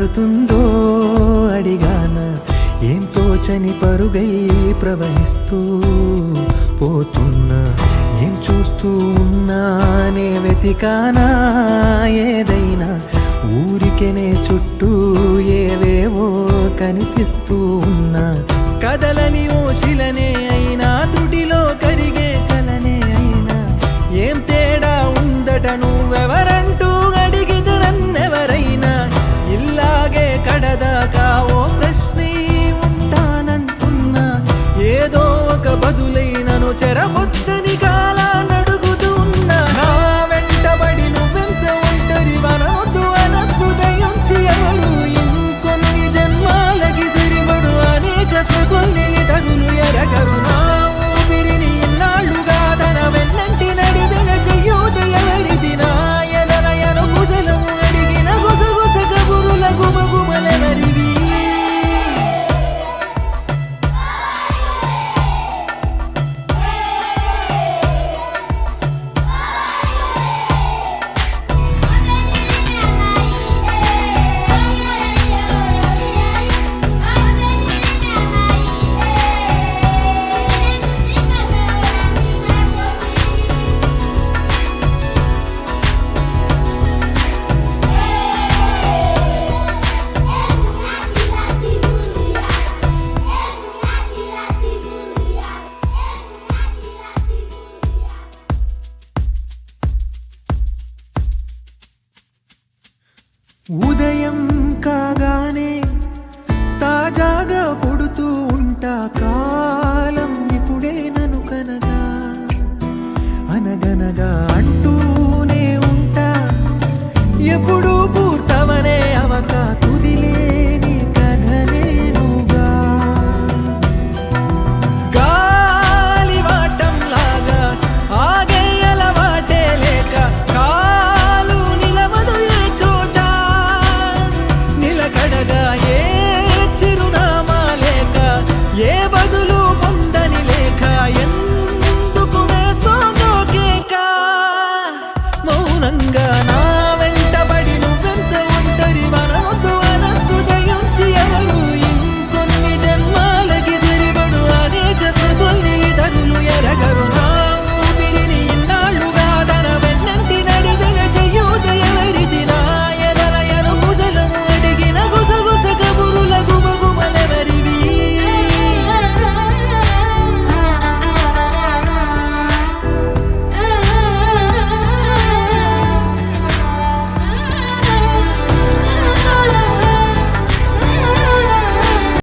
మారుతుందో అడిగాన, ఏం తోచని పరుగై ప్రవహిస్తూ పోతున్నా, ఏం చూస్తూ ఉన్నానే వెతికానా ఏదైనా, ఊరికెనే చుట్టూ ఏవేవో కనిపిస్తూ ఉన్నా, కదలని ఓశిలనే అయినా తుటిలో కరిగే కలనే అయినా, ఏం తేడా ఉందట నువ్వెవరంటూ అడిగితే నన్నెవరైనా, ఇల్లాగే కడదాకా ఓ ప్రశ్నే ఉంటానంటున్నా, ఏదో ఒక బదులైనను చెరమొద్దని కాలానడుగుతూ ఉన్నా, నా వెంటబడి నువ్వెంత ఒంటరి వనవద్దు అనద్దు దయించి ఎవరు, ఇంకొన్ని జన్మాలకి సరిపడు అనేక సగొల్లి తగులు ఎరగరు, నా ఊపిరిని ఇన్నాళ్ళుగా తన వెన్నంటి నడిపిన చెయ్యూత ఎవరిది, నాయనయను కుశలము అడిగిన గుసగుస కబురుల గుమగుమలెవరివి. ఉదయ